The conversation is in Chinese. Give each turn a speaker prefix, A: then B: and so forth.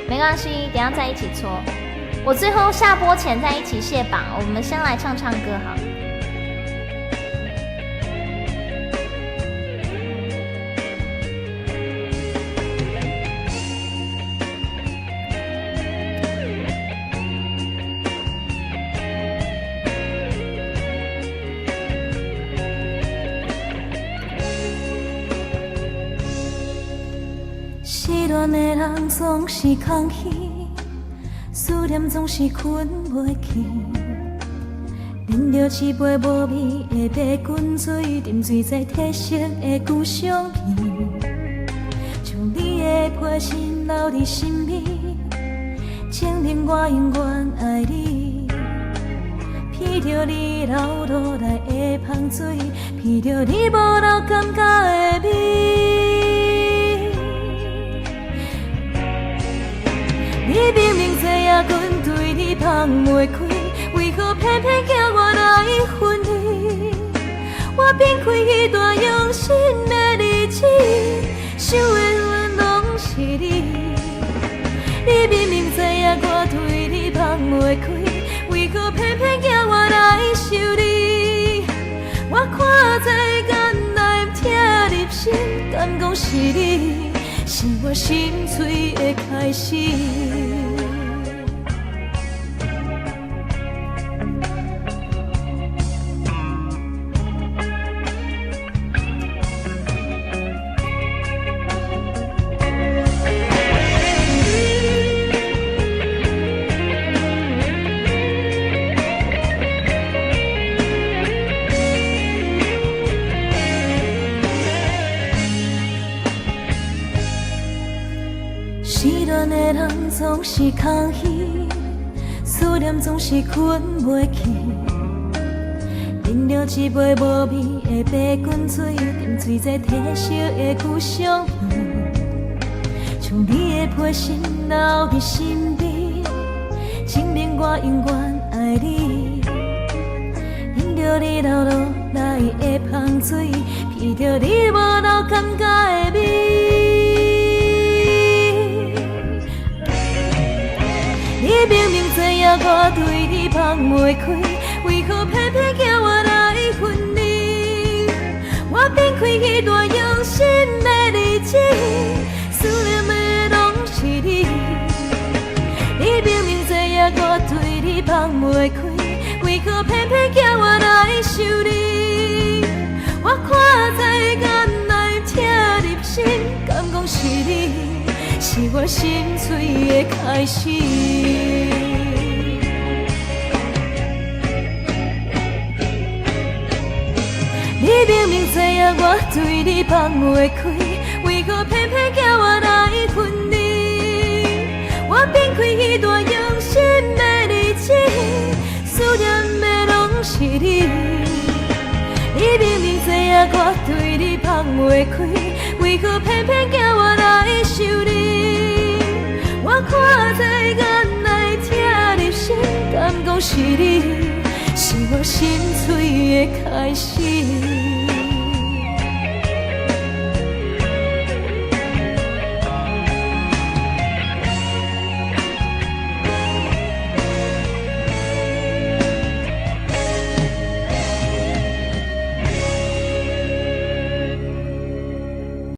A: 没关系，等一下再一起搓。我最后下播前再一起卸榜，我们先来唱唱歌好。
B: 失恋的人总是空虚，思念总是困袂去。饮着一杯无味的白滚水，啉醉在褪色的旧相片，将你的批信留伫心里，证明我永远爱你。闻着你流落来的香水，闻着你无留感觉的味。你明明知影阮对你放袂开，为何偏偏叫我来分离？我变开迄段用心的日子，想的阮拢是你。你明明知影我对你放袂开，为何偏偏叫我来受你？我看在眼内疼入心，敢讲是你？是我心碎的开始。失恋的人总是空虚，思念总是困袂去。饮着一杯无味的白滚水，沉醉在褪色的旧相片，将你的批信留伫心边，证明我永远爱你。饮着你流落来的香水，闻着你无留感觉的味。你明明知影我对你放袂开，为何偏偏叫我来分离？我变开迄段用心的日子，思念的拢是你。你明明知影我对你放袂开，为何偏偏叫我来受你？我看在眼内疼入心，敢讲是你？是我心碎的开始。你明明知影我对你放袂开，为何偏偏叫我来分离？我变开迄段用心的日子，思念的拢是你。你明明知影我对你放袂开，为何偏偏叫我来受你？我看在眼内疼入心，敢讲是你？是我心碎的开始。